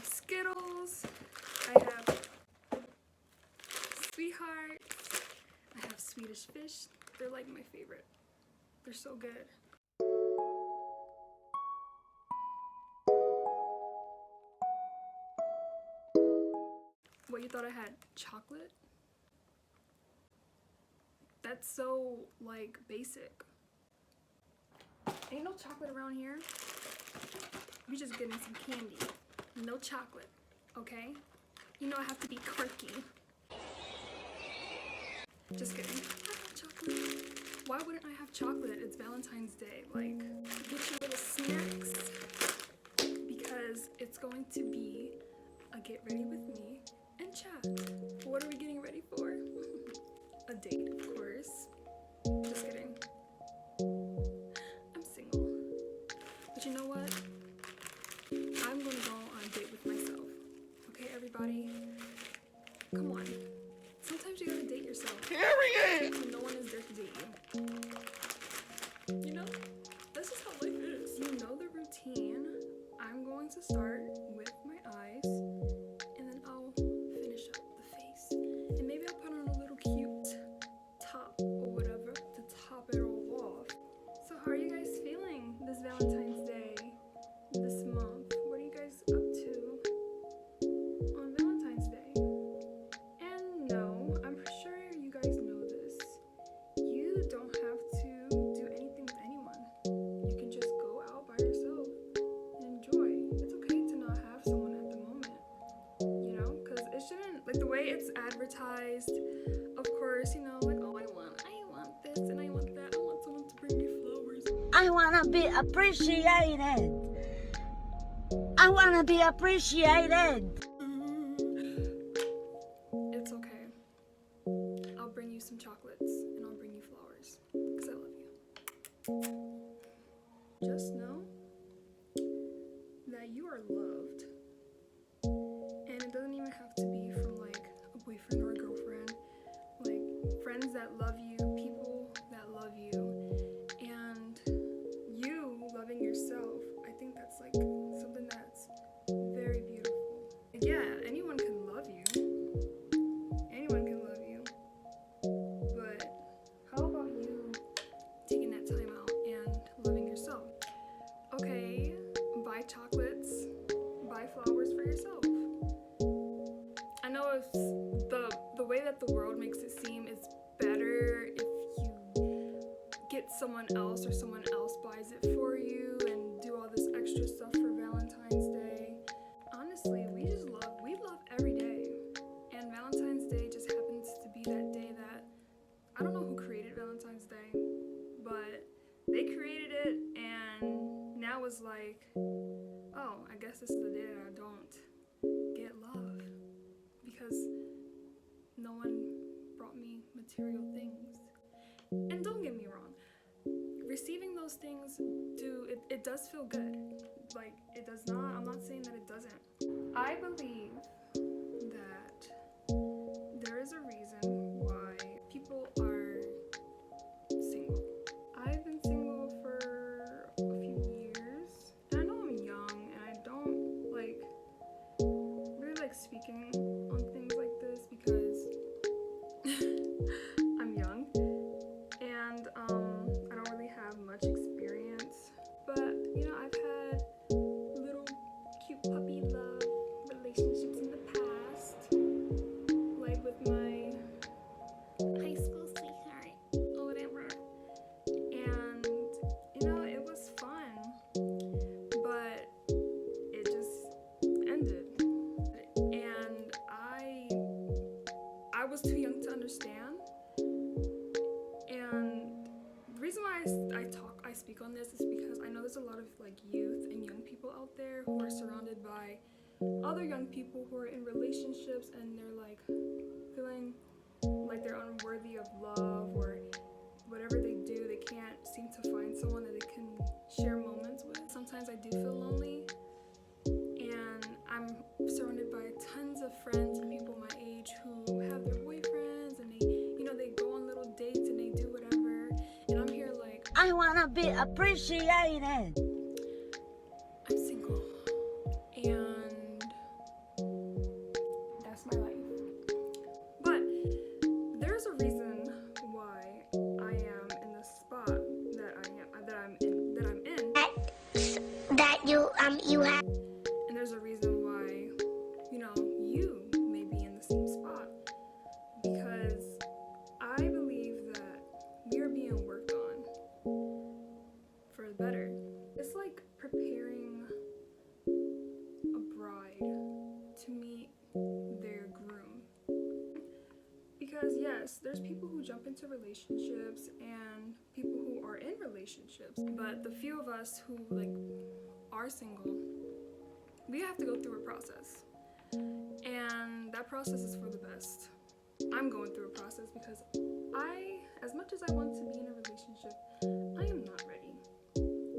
have Skittles, I have Sweethearts, I have Swedish Fish. They're like my favorite. They're so good. What, you thought I had chocolate? That's so, like, basic. Ain't no chocolate around here. You're just getting some candy. No chocolate, okay? You know I have to be quirky. Just kidding. I have chocolate. Why wouldn't I have chocolate? It's Valentine's Day. Like, get your little snacks. Because it's going to be a get ready with me and chat. What are we getting ready for? A date, of course. Just kidding. I'm single. But you know what? I'm gonna go on a date with myself. Okay, everybody? Come on. Sometimes you gotta date yourself. Period! When no one is there to date you. You know? This is how life is. You know the routine. I'm going to start with my eyes, and then I'll finish up the face. And maybe I'll put on a little cute top or whatever to top it all off. So how are you guys feeling this Valentine's Day, this month? What are you guys up to on Valentine's Day? And no, I'm sure you guys know this. You don't have to do anything with anyone. You can just go out by yourself and enjoy. It's okay to not have someone at the moment, you know, because it shouldn't, like the way it's advertised, of course, you know, like, oh, I want this and I want that. I want someone to bring me flowers. I want to be appreciated. I want to be appreciated. It's okay. I'll bring you some chocolates and I'll bring you flowers because I love you. Just know that you are loved. And it doesn't even have to be from like a boyfriend or a girlfriend. Like friends that love you, people that love you, and you loving yourself. I think that's like something that's very beautiful. Yeah, anyone can love you. Anyone can love you. But how about you taking that time out and loving yourself? Okay, buy chocolates, buy flowers for yourself. I know if the way that the world makes it seem is better if you get someone else or someone else buys it for you and do all this extra stuff for Valentine's Day. Honestly, we love every day. And Valentine's Day just happens to be that day that, I don't know who created Valentine's Day, but they created it and now it's like, oh, I guess this is the day that I don't get love because no one brought me material things. And don't get me wrong, receiving those things it does feel good. Like, it does not, I'm not saying that it doesn't. I believe that there is a reason why people are single. I've been single for a few years. And I know I'm young and I don't like really like speaking on things like this because I'm young and I don't really have much experience. But you know, I've had little cute puppy love relationships in the past, like with my high school sweetheart or whatever. And you know, it was fun, but it just ended. And I was too young to understand. And the reason why I speak on this is because I know there's a lot of like youth and young people out there who are surrounded by other young people who are in relationships and they're like feeling like they're unworthy of love, or whatever they do, they can't seem to find someone that they can share moments with. Sometimes I do feel lonely, and I'm surrounded by tons of friends and people my age who have their boyfriends and they go on little dates and they do whatever, and I'm here like, I want to be appreciated. I'm single, and yes, there's people who jump into relationships and people who are in relationships, but the few of us who like are single, we have to go through a process, and that process is for the best. I'm going through a process because as much as I want to be in a relationship, I am not ready.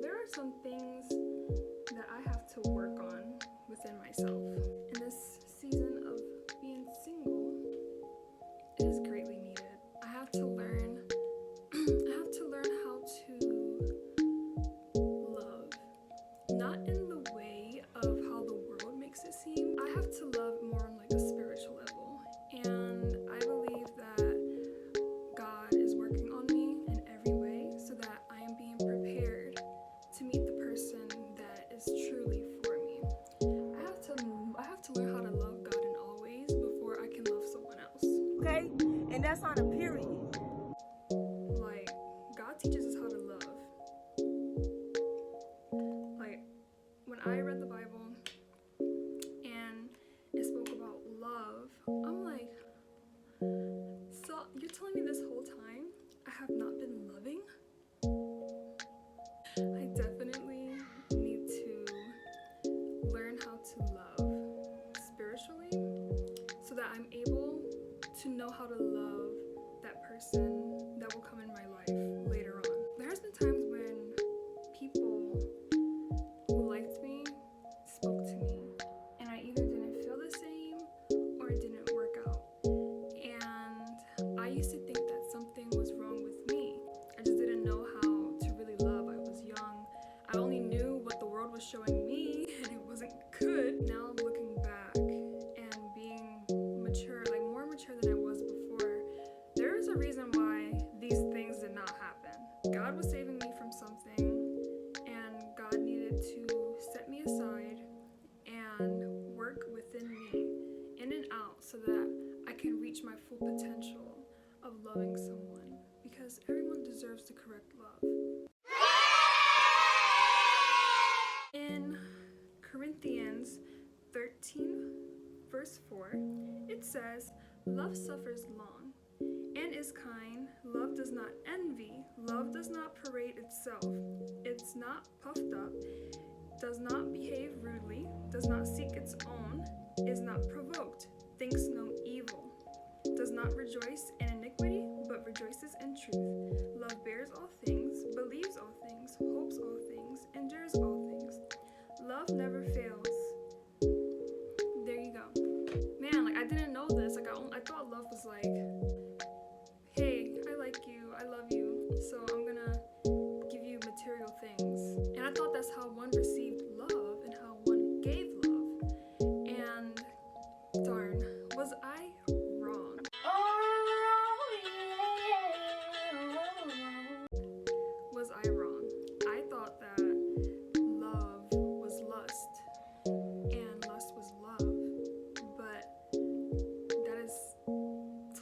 There are some things that I have to work on within myself. In this season of being single, it is greatly needed. I have to learn how to love. Not in the way of how the world makes it seem. I have to love more on like a spiritual level. And I believe that God is working on me in every way so that I am being prepared to meet the person that is truly for me. I have to learn how to love God in all ways before I can love someone else. Okay? And that's on a period. Like, God teaches us how to love. Like, when I read the Bible and it spoke about love, I'm like, so you're telling me this whole time I have not been loving? I definitely need to learn how to love spiritually so that I'm able to know how to love that person that will come in my life later on. There has been times when people who liked me spoke to me and I either didn't feel the same or it didn't work out. And I used to think that something was wrong with me. I just didn't know how to really love. I was young. I only knew what the world was showing me and it wasn't good. Now I'm looking back and being mature, like more mature than I was before. There is a reason why these things did not happen. God was saving me from something and God needed to set me aside and work within me, in and out, so that I can reach my full potential of loving someone, because everyone deserves the correct love. In Corinthians 13, verse 4, it says, "Love suffers long and is kind. Love does not envy. Love does not parade itself. It's not puffed up, does not behave rudely, does not seek its own, is not provoked, thinks no evil, does not rejoice in iniquity, but rejoices in truth. Love bears all things, believes all things, hopes all things, endures all things. Love never fails." There you go. Man, like I didn't know this. Like I thought love was like, hey, I like you, I love you, so I'm gonna give you material things. And I thought that's how one received love and how one gave love. And darn, was I wrong? Was I wrong? I thought that love was lust and lust was love, but that is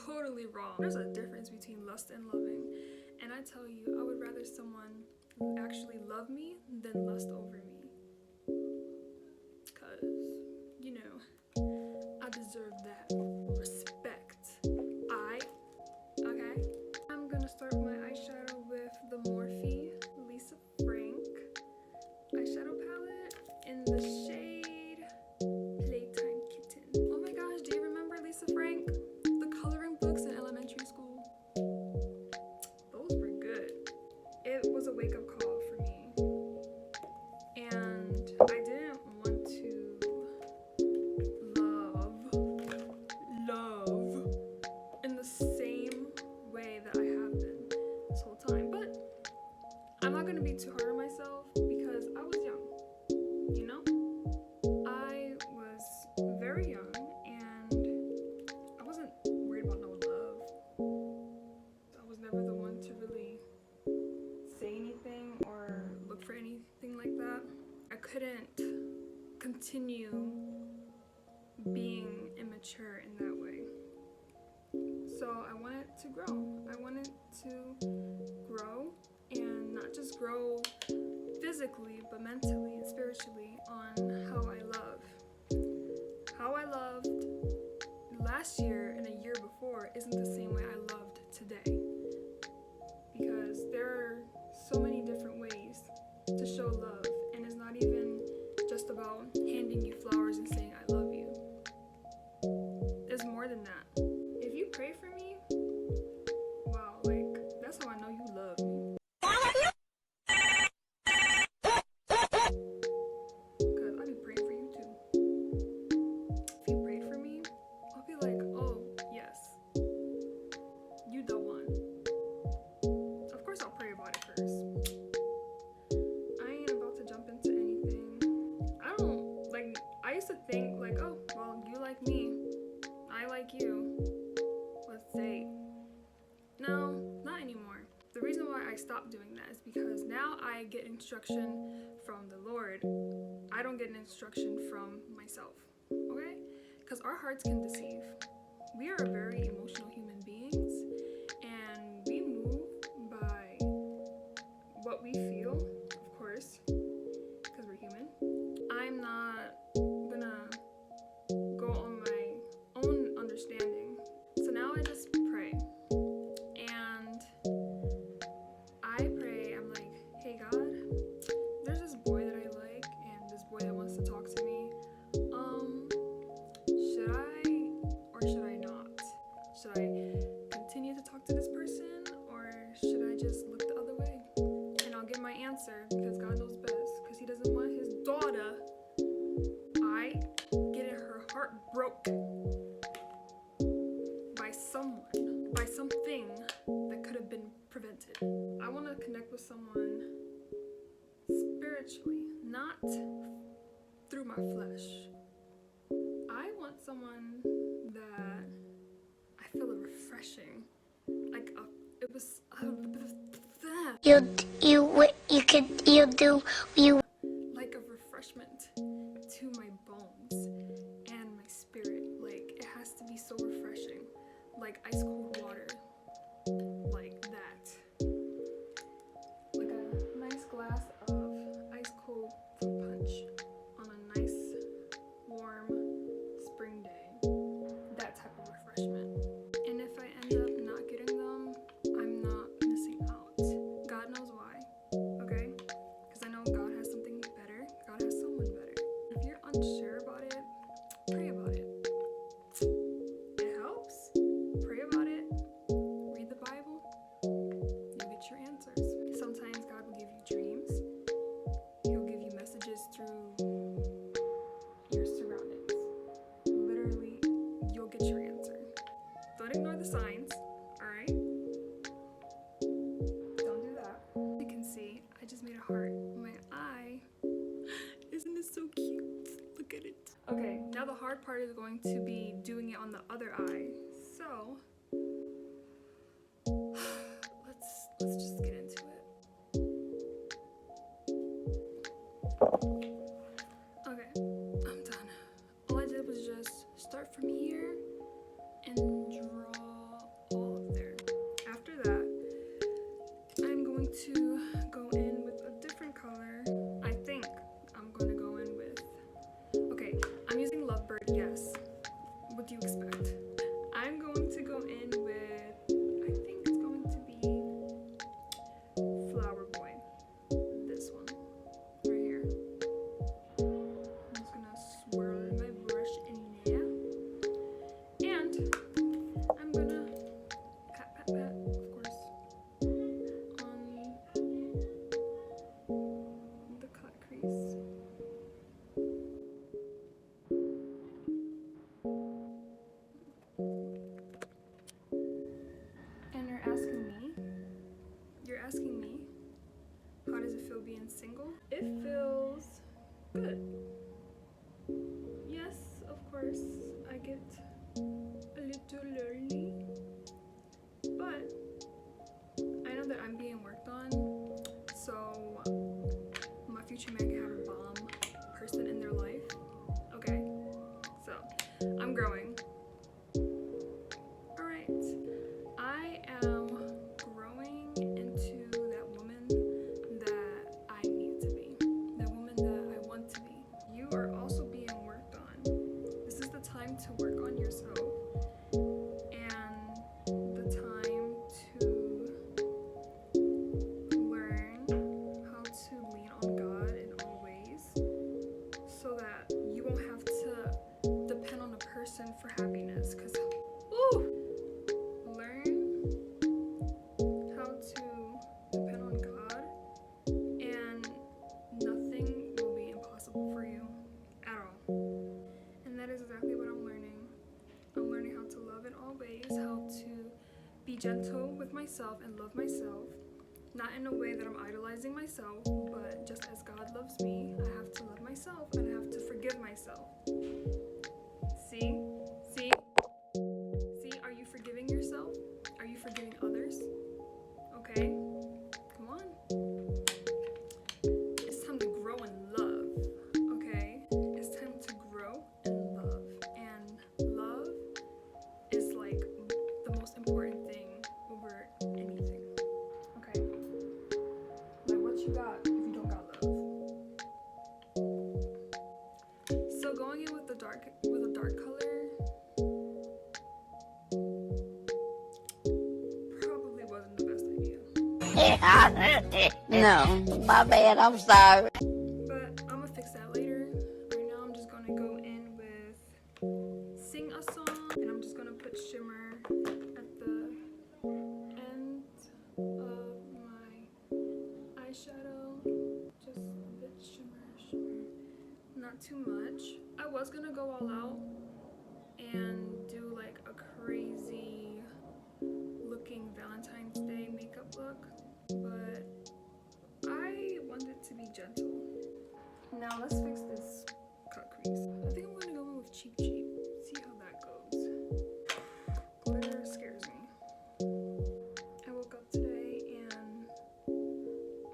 totally wrong. There's a difference between lust and loving, and I tell you, I would rather someone actually love me than lust over me, because, you know, I deserve that respect. Okay? I'm gonna start my eyeshadow with the MORPHE Lisa Frank eyeshadow palette in the shade Playtime Kitten. Oh my gosh, do you remember Lisa Frank? The coloring books in elementary school? Those were good. It was a wake-up call for me. And I didn't want to love in the same way that I have been this whole time. But I'm not gonna be too hard on myself because I was young, you know? I was very young and I wasn't worried about no love. I was never the one to really say anything or look for anything like that. I couldn't continue being immature in that way. So I wanted to grow. I wanted to grow, and not just grow physically, but mentally and spiritually on how I love. How I loved last year and a year before isn't the same way I love I used to think like, oh, well, you like me, I like you, let's date. No, not anymore. The reason why I stopped doing that is because now I get instruction from the Lord. I don't get an instruction from myself, okay? Because our hearts can deceive. We are very emotional human beings, and we move by what we feel, of course, because we're human. I'm not gonna go on my own understanding. So now I just pray. And I pray, I'm like, hey God, there's this boy that I like, and this boy that wants to talk to me. Should I or should I not? Should I continue to talk to this person, or should I just look the other way? And I'll get my answer, because God knows best, because he doesn't want his daughter, getting her heart broke by someone, by something that could have been prevented. I want to connect with someone spiritually, not through my flesh. I want someone that I feel refreshing, like it was like a refreshment to my bones and my spirit. Like it has to be so refreshing, like ice cold water, like that, like a nice glass of ice cold fruit punch on a nice warm spring day, that type of refreshment. And if I end up not getting them, I'm not missing out. God knows why, okay? Because I know God has something better. God has someone better. If you're unsure about it, pray about it. It helps. Pray about it. Read the Bible. You'll get your answers. Sometimes God will give you dreams. He'll give you messages through your surroundings. Literally, you'll get your answer. Don't ignore the signs, alright? Don't do that. You can see, I just made a heart on my eye. Isn't it so cute? Look at it. Okay, now the hard part is going to be doing it on the other eye. So, let's just get into it. Okay, I'm done. All I did was just start from here and draw all of there. After that, I'm going to go in with a different color. I think I'm going to go in with, okay, I'm using Lovebird, yes. What do you expect? I'm going to go in with, I think it's going to be Flower Boy. This one, right here. I'm just gonna swirl my brush in there. And I'm gonna pat, pat, pat, of course, on the cut crease. And you're asking me, how does it feel being single? It feels good. Yes, of course, I get a little lonely, but I know that I'm being worked on, so my future man can have a bomb person in their life, okay? So, I'm growing. Alright, I am growing into that woman that I need to be, that woman that I want to be. You are also being worked on. This is the time to work on yourself and the time to learn how to lean on God in all ways, so that you won't have to depend on a person for happiness. Because learn how to depend on God, and nothing will be impossible for you at all. And that is exactly what I'm learning. I'm learning how to love in all ways, how to be gentle with myself and love myself, Not in a way that I'm idolizing myself, but just as God loves me, I have to love myself and I have to forgive myself. See? See? See? Are you forgiving yourself? Are you forgiving others? Okay? Come on. It's time to grow in love. Okay? It's time to grow in love. And love is like the most important thing over anything. Okay? Like what you got if you don't got love? So going in with a dark color probably wasn't the best idea. No, my bad, I'm sorry. But I'm gonna fix that later. Right now I'm just gonna go in with Sing a Song, and I'm just gonna put shimmer at the end of my eyeshadow. Just a bit shimmer. Not too much. I was gonna go all out and do like a crazy looking Valentine's Day makeup look, but I want it to be gentle. Now let's fix this cut crease. I think I'm gonna go in with Cheap Cheap. See how that goes. Glitter scares me. I woke up today and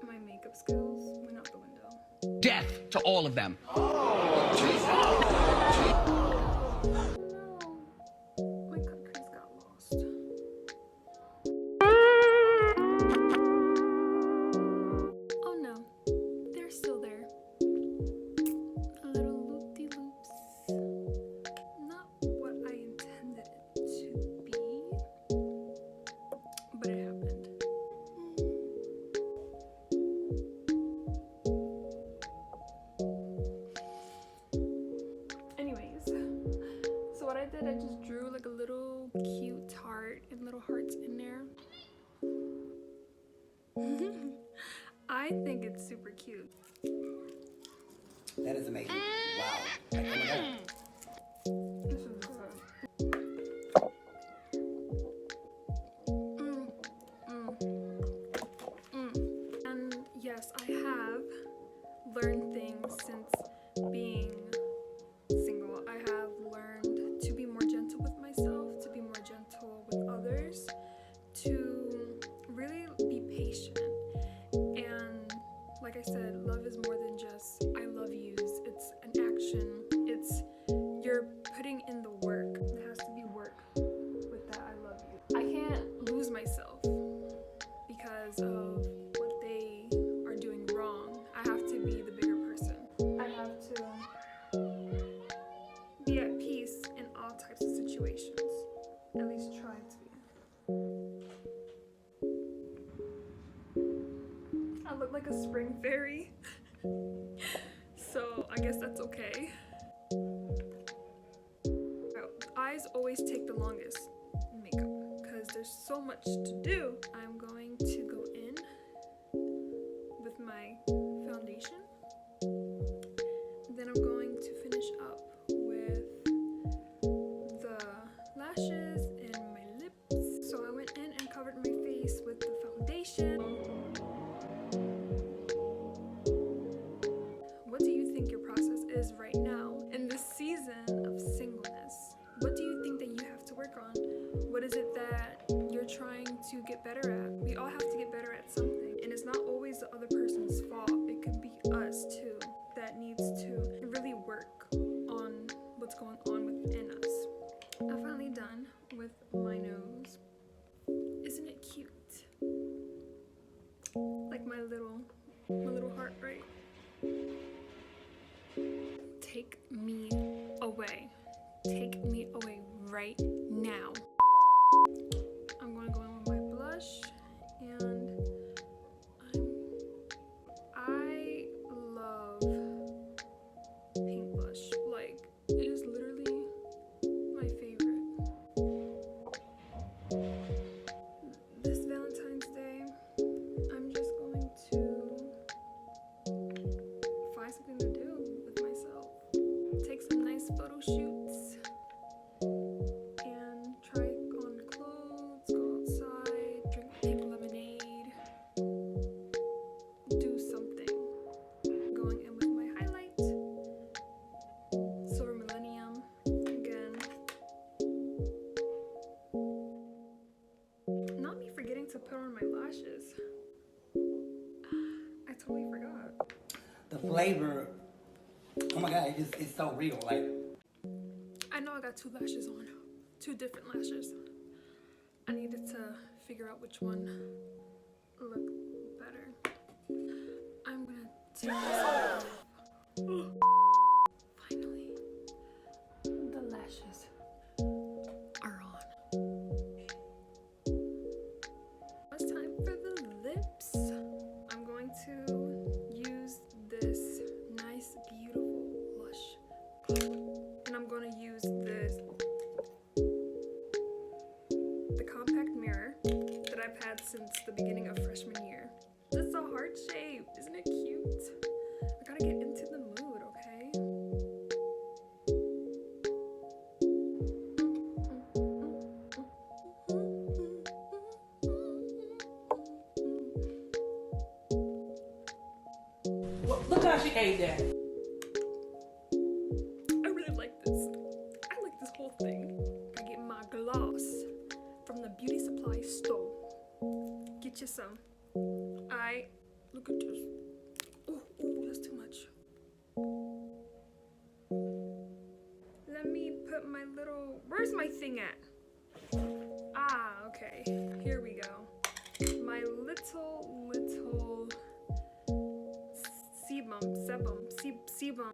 my makeup skills went out the window. Death to all of them. No, my cut crease got lost. Oh no, they're still there. Little loop-de-loops. Not what I intended it to be, but it happened. Anyways, so what I did, I just drew like a little cute heart and little hearts in there. I think it's super cute. That is amazing. Wow. Like, oh my God. This is good. And yes, I have learned things since being single. I have learned to be more gentle with myself, to be more gentle with others, to really be patient. And like I said, love is more than just I love yous. It's an action. It's you're putting in the work. There has to be work with that I love you. I can't lose myself because of what they are doing wrong. I have to be the bigger person. I have to be at peace in all types of situations. At least try to be. I look like a spring fairy. So I guess that's okay. Eyes always take the longest in makeup because there's so much to do. I'm going to go in with my foundation. Then I'm going to finish up with the lashes and my lips. So I went in and covered my face with the foundation. What do you think your process is right now in this season of singleness? What do you think that you have to work on? What is it that you're trying to get better at? We all have to get better at something, and it's not always the other person's fault. It could be us too that needs to really work on what's going on within us. I'm finally done with my nose. Isn't it cute? Like my little heart, right? Take me away. Take me away right now. I'm going to go in with my blush, and I love pink blush. Like, it is literally my favorite. This Valentine's Day, I'm just going to find something to do with myself. Take some nice photo shoots and try flavor, oh my god, it's so real. Like, I know I got 2 lashes on, 2 different lashes. I needed to figure out which one looked better. I'm gonna take this off. Finally, the lashes are on. It's time for the lips. I'm going to use this nice, beautiful blush. And I'm going to use the compact mirror that I've had since the beginning of freshman year. It's a heart shape. Isn't it cute? I gotta get into the mood, okay? Look how she ate that. I really like this. I like this whole thing. I get my gloss from the beauty supply store. Get you some. Look at this. Oh, that's too much. Let me put my little, where's my thing at? Ah, okay. Here we go. My little sebum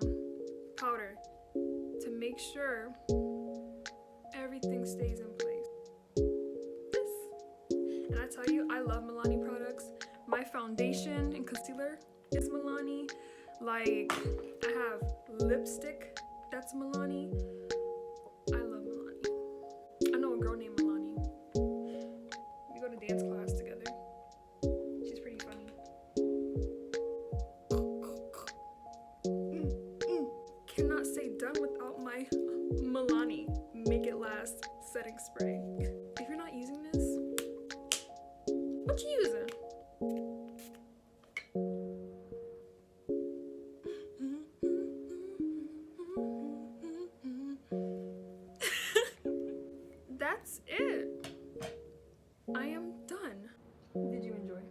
powder to make sure everything stays in place. This. And I tell you, I love MILANI products. My foundation and concealer is MILANI. Like, I have lipstick that's MILANI. I love MILANI. I know a girl named MILANI. We go to dance class together. She's pretty funny. Cannot say done without my MILANI Make It Last setting spray. If you're not using this, what you using? That's it. I am done. Did you enjoy?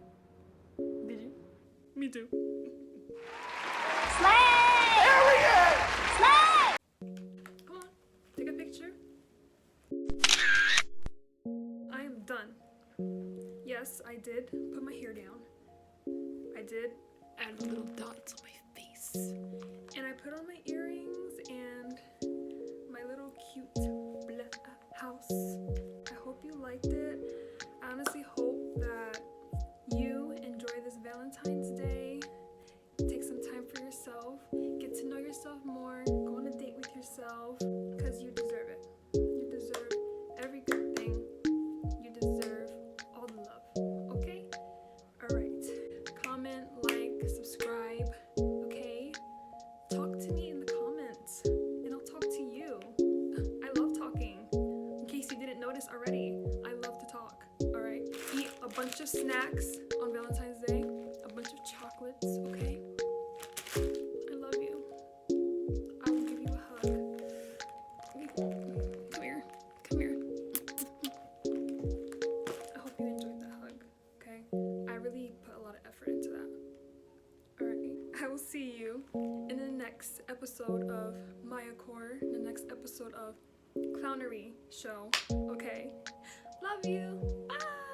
Did you? Me too. Come on, take a picture. I am done. Yes, I did put my hair down. I did add little dots on my face. And I put on my earrings and my little cute house. I hope you liked it. I honestly hope that you enjoy this Valentine's Day. Take some time for yourself. Get to know yourself more. Go on a date with yourself. Because you deserve it. You deserve every good thing. You deserve all the love. Okay? Alright. Comment, like, subscribe. Okay? Talk to me in the comments. And I'll talk to you. I love talking. In case you didn't notice already, I love to talk. Alright? Eat a bunch of snacks on Valentine's Day. A bunch of chocolates. Okay? I love you. I will give you a hug. Come here. Come here. I hope you enjoyed that hug. Okay? I really put a lot of effort into that. Alright. I will see you in the next episode of Maya Core, in the next episode of Clownery Show. Okay? Love you. Bye.